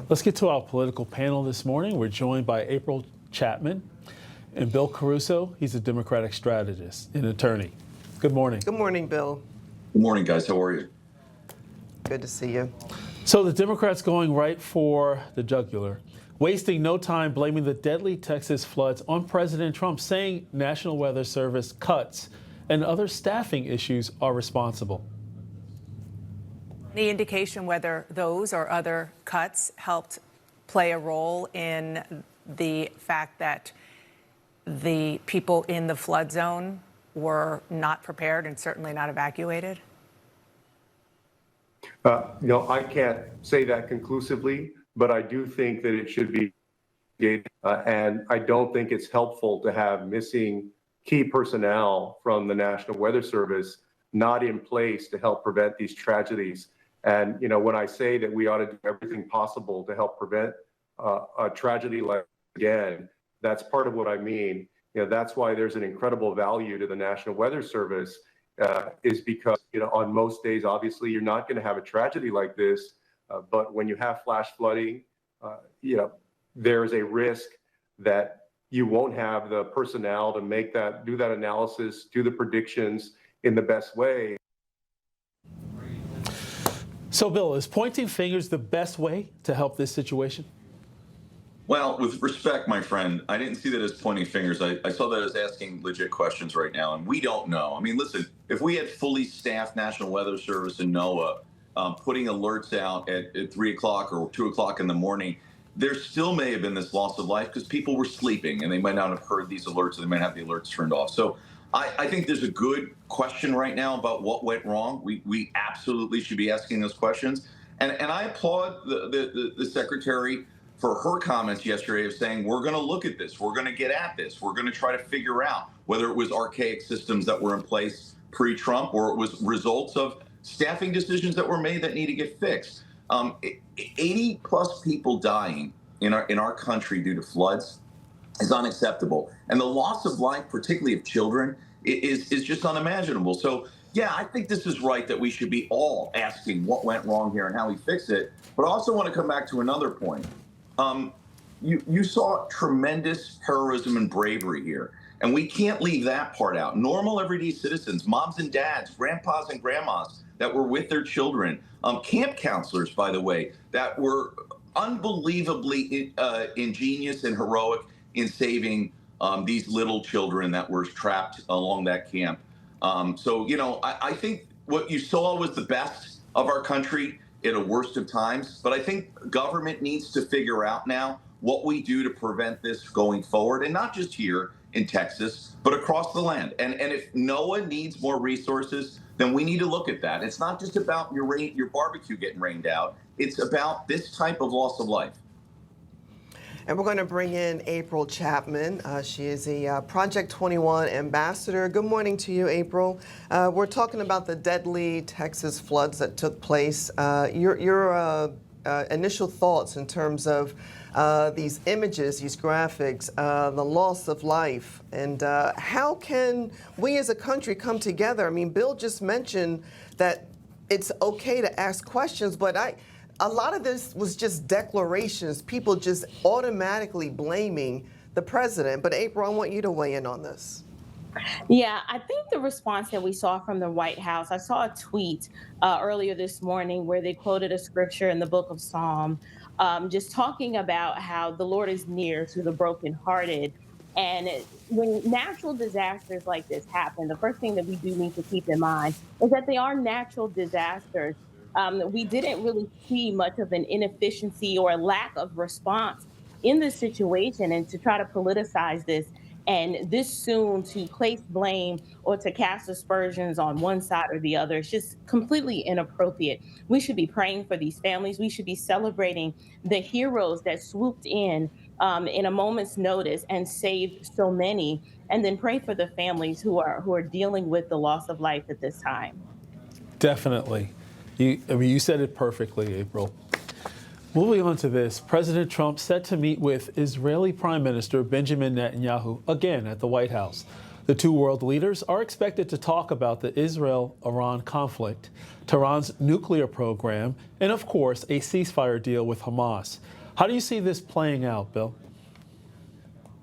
Let's get to our political panel this morning. We're joined by April Chapman and Bill Caruso. He's a Democratic strategist and attorney. Good morning. Good morning, Bill. Good morning, guys. How are you? Good to see you. So the Democrats going right for the jugular, wasting no time blaming the deadly Texas floods on President Trump, saying National Weather Service cuts and other staffing issues are responsible. Any indication whether those or other cuts helped play a role in the fact that the people in the flood zone were not prepared and certainly not evacuated? I can't say that conclusively, but I do think that it should be, and I don't think it's helpful to have missing key personnel from the National Weather Service not in place to help prevent these tragedies. And, when I say that we ought to do everything possible to help prevent a tragedy like again, that's part of what I mean. That's why there's an incredible value to the National Weather Service, is because, on most days, obviously, you're not going to have a tragedy like this. But when you have flash flooding, there's a risk that you won't have the personnel to do that analysis, do the predictions in the best way. So, Bill, is pointing fingers the best way to help this situation? Well, with respect, my friend, I didn't see that as pointing fingers. I saw that as asking legit questions right now, and we don't know. I mean, listen, if we had fully staffed National Weather Service and NOAA putting alerts out at 3 o'clock or 2 o'clock in the morning, there still may have been this loss of life because people were sleeping and they might not have heard these alerts, or they might have the alerts turned off. So I think there's a good question right now about what went wrong. We absolutely should be asking those questions. And I applaud the Secretary for her comments yesterday of saying, we're going to look at this, we're going to get at this, we're going to try to figure out whether it was archaic systems that were in place pre-Trump or it was results of staffing decisions that were made that need to get fixed. 80 plus people dying in our country due to floods is unacceptable. And the loss of life, particularly of children, is just unimaginable. So, yeah, I think this is right that we should be all asking what went wrong here and how we fix it. But I also want to come back to another point. You saw tremendous heroism and bravery here, and we can't leave that part out. Normal, everyday citizens, moms and dads, grandpas and grandmas that were with their children, camp counselors, by the way, that were unbelievably ingenious and heroic in saving these little children that were trapped along that camp. I think what you saw was the best of our country at a worst of times, but I think government needs to figure out now what we do to prevent this going forward, and not just here in Texas, but across the land. And if NOAA needs more resources, then we need to look at that. It's not just about your barbecue getting rained out. It's about this type of loss of life. And we're going to bring in April Chapman. She is a Project 21 ambassador. Good morning to you, April. We're talking about the deadly Texas floods that took place. Your initial thoughts in terms of these images, these graphics, the loss of life, and how can we as a country come together? I mean, Bill just mentioned that it's okay to ask questions, but a lot of this was just declarations, people just automatically blaming the president. But April, I want you to weigh in on this. Yeah, I think the response that we saw from the White House, I saw a tweet earlier this morning where they quoted a scripture in the book of Psalm, just talking about how the Lord is near to the brokenhearted. And when natural disasters like this happen, the first thing that we do need to keep in mind is that they are natural disasters. We didn't really see much of an inefficiency or a lack of response in this situation, and to try to politicize this and this soon to place blame or to cast aspersions on one side or the other, it's just completely inappropriate. We should be praying for these families. We should be celebrating the heroes that swooped in a moment's notice and saved so many, and then pray for the families who are dealing with the loss of life at this time. Definitely. You said it perfectly, April. Moving on to this, President Trump set to meet with Israeli Prime Minister Benjamin Netanyahu again at the White House. The two world leaders are expected to talk about the Israel-Iran conflict, Tehran's nuclear program, and of course, a ceasefire deal with Hamas. How do you see this playing out, Bill?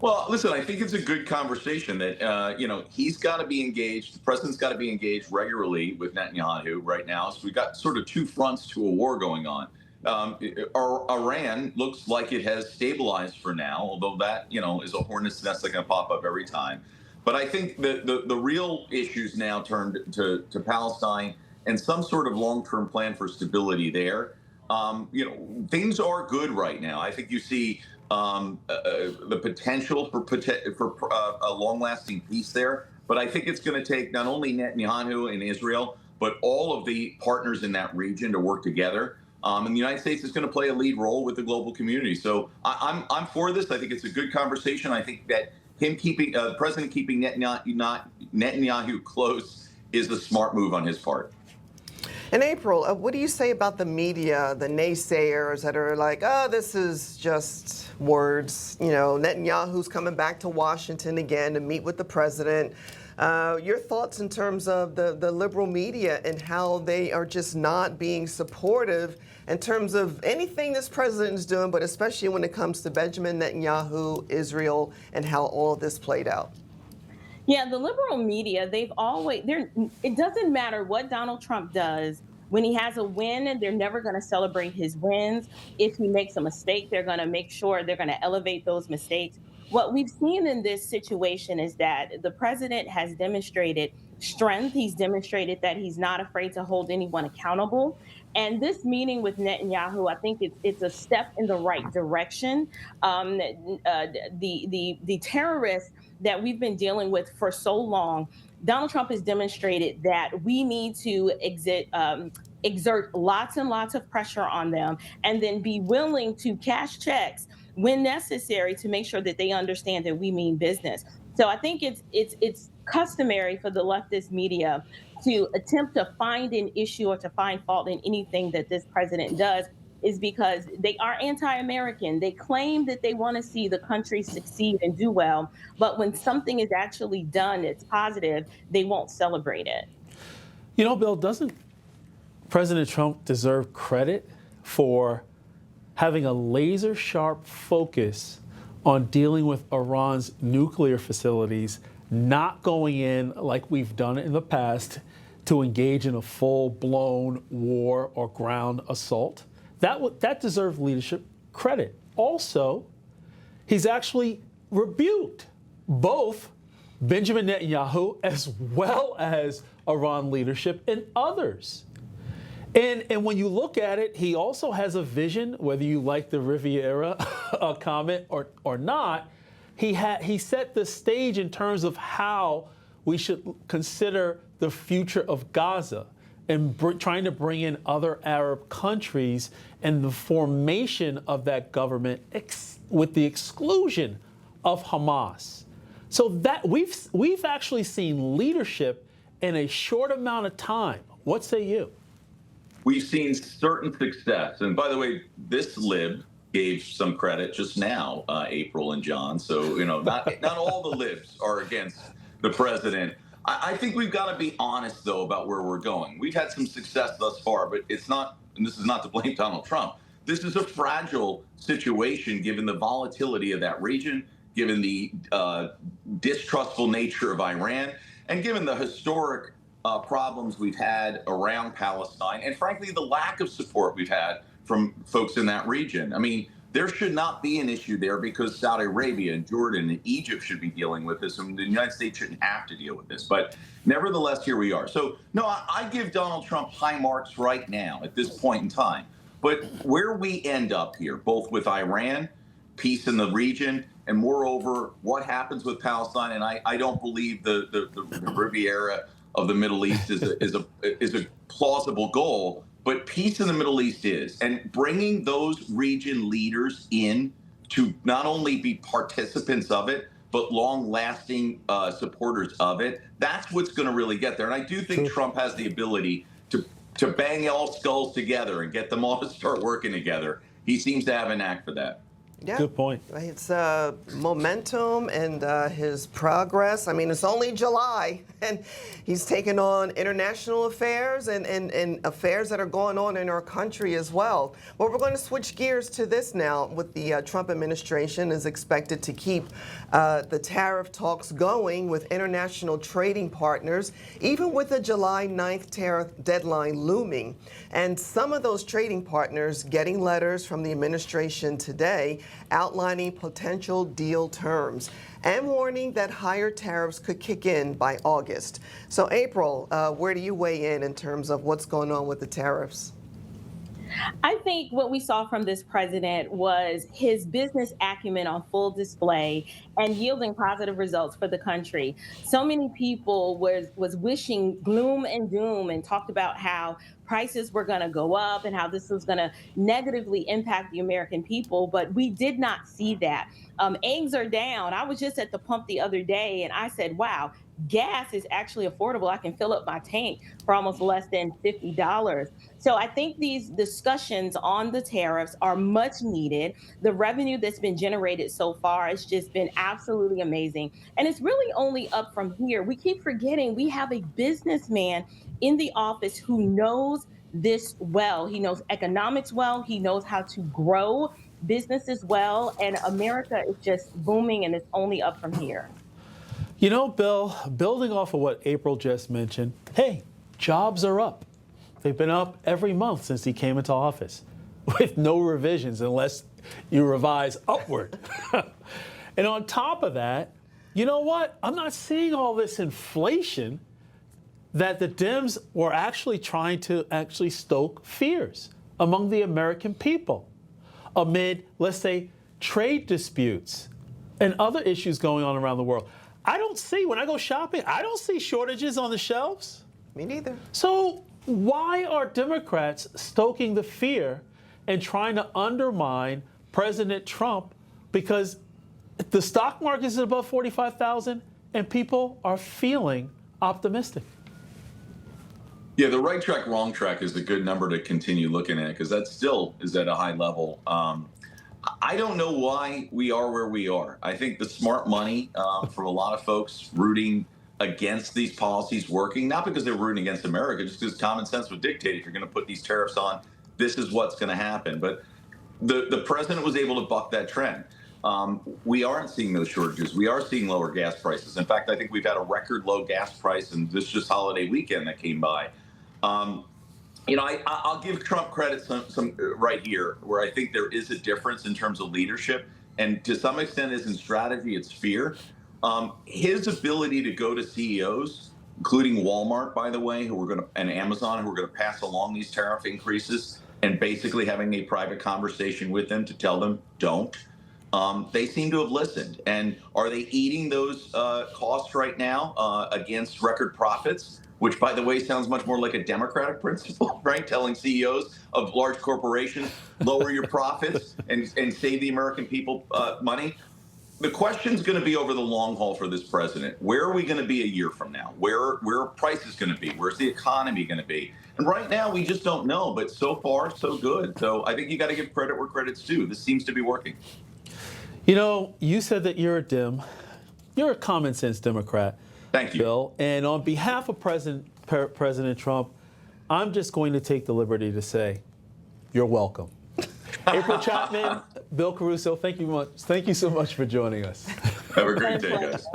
Well, listen, I think it's a good conversation that, he's got to be engaged. The president's got to be engaged regularly with Netanyahu right now. So we've got sort of two fronts to a war going on. Iran looks like it has stabilized for now, although that, is a hornet's nest that's going to pop up every time. But I think the real issues now turned to Palestine and some sort of long-term plan for stability there. Things are good right now. I think you see the potential for a long-lasting peace there. But I think it's going to take not only Netanyahu and Israel, but all of the partners in that region to work together. And the United States is going to play a lead role with the global community. So I'm for this. I think it's a good conversation. I think that him keeping the president keeping Netanyahu close is the smart move on his part. In April, what do you say about the media, the naysayers that are like, oh, this is just words? Netanyahu's coming back to Washington again to meet with the president. Your thoughts in terms of the liberal media and how they are just not being supportive in terms of anything this president is doing, but especially when it comes to Benjamin Netanyahu, Israel, and how all of this played out? Yeah, the liberal media, it doesn't matter what Donald Trump does. When he has a win, they're never going to celebrate his wins. If he makes a mistake, they're going to make sure they're going to elevate those mistakes. What we've seen in this situation is that the president has demonstrated strength. He's demonstrated that he's not afraid to hold anyone accountable. And this meeting with Netanyahu, I think it's a step in the right direction. The terrorists that we've been dealing with for so long, Donald Trump has demonstrated that we need to exert lots and lots of pressure on them and then be willing to cash checks when necessary to make sure that they understand that we mean business. So I think it's customary for the leftist media to attempt to find an issue or to find fault in anything that this president does, is because they are anti-American. They claim that they want to see the country succeed and do well, but when something is actually done that's positive, they won't celebrate it. Bill, doesn't President Trump deserve credit for having a laser-sharp focus on dealing with Iran's nuclear facilities, not going in like we've done in the past to engage in a full-blown war or ground assault? That deserves leadership credit. Also, he's actually rebuked both Benjamin Netanyahu as well as Iran leadership and others. And when you look at it, he also has a vision, whether you like the Riviera comment or not. He set the stage in terms of how we should consider the future of Gaza and trying to bring in other Arab countries and the formation of that government with the exclusion of Hamas. So that we've actually seen leadership in a short amount of time. What say you? We've seen certain success. And by the way, this lib gave some credit just now, April and John. So, not all the libs are against the president. I think we've got to be honest, though, about where we're going. We've had some success thus far, but it's not, and this is not to blame Donald Trump. This is a fragile situation given the volatility of that region, given the distrustful nature of Iran, and given the historic problems we've had around Palestine, and frankly, the lack of support we've had from folks in that region. I mean, there should not be an issue there because Saudi Arabia and Jordan and Egypt should be dealing with this, and the United States shouldn't have to deal with this. But nevertheless, here we are. So, no, I give Donald Trump high marks right now at this point in time. But where we end up here, both with Iran, peace in the region, and moreover, what happens with Palestine, and I don't believe the Riviera of the Middle East is a plausible goal, but peace in the Middle East is, and bringing those region leaders in to not only be participants of it, but long-lasting supporters of it. That's what's going to really get there. And I do think Trump has the ability to bang all skulls together and get them all to start working together. He seems to have a knack for that. Yeah. Good point. It's momentum and his progress. I mean, it's only July, and he's taken on international affairs and affairs that are going on in our country as well. Well, we're going to switch gears to this now. With the Trump administration is expected to keep the tariff talks going with international trading partners, even with the July 9th tariff deadline looming. And some of those trading partners getting letters from the administration today outlining potential deal terms and warning that higher tariffs could kick in by August. So, April, where do you weigh in terms of what's going on with the tariffs? I think what we saw from this president was his business acumen on full display and yielding positive results for the country. So many people was wishing gloom and doom and talked about how prices were going to go up and how this was going to negatively impact the American people, but we did not see that. Eggs are down. I was just at the pump the other day and I said, wow, gas is actually affordable. I can fill up my tank for almost less than $50. So I think these discussions on the tariffs are much needed. The revenue that's been generated so far has just been absolutely amazing. And it's really only up from here. We keep forgetting we have a businessman in the office who knows this well. He knows economics well. He knows how to grow businesses well. And America is just booming and it's only up from here. You know, Bill, building off of what April just mentioned, hey, jobs are up. They've been up every month since he came into office with no revisions unless you revise upward. And on top of that, you know what? I'm not seeing all this inflation that the Dems were actually trying to stoke fears among the American people amid, let's say, trade disputes and other issues going on around the world. I don't see, when I go shopping, I don't see shortages on the shelves. Me neither. So why are Democrats stoking the fear and trying to undermine President Trump? Because the stock market is above 45,000 and people are feeling optimistic. Yeah, the right track, wrong track is a good number to continue looking at because that still is at a high level. I don't know why we are where we are. I think the smart money from a lot of folks rooting against these policies working, not because they're rooting against America, just because common sense would dictate if you're going to put these tariffs on, this is what's going to happen. But the president was able to buck that trend. We aren't seeing those shortages. We are seeing lower gas prices. In fact, I think we've had a record low gas price in this just holiday weekend that came by. You know, I'll give Trump credit some right here, where I think there is a difference in terms of leadership, and to some extent isn't strategy, it's fear. His ability to go to CEOs, including Walmart, by the way, and Amazon, who are going to pass along these tariff increases, and basically having a private conversation with them to tell them don't. They seem to have listened. And are they eating those costs right now against record profits? Which, by the way, sounds much more like a Democratic principle, right? Telling CEOs of large corporations, lower your profits and save the American people money. The question's going to be over the long haul for this president. Where are we going to be a year from now? Where are prices going to be? Where's the economy going to be? And right now, we just don't know. But so far, so good. So I think you got to give credit where credit's due. This seems to be working. You know, you said that you're a Dem. You're a common sense Democrat. Thank you, Bill. And on behalf of President Trump, I'm just going to take the liberty to say, you're welcome. April Chapman, Bill Caruso, thank you so much for joining us. Have a great day, guys.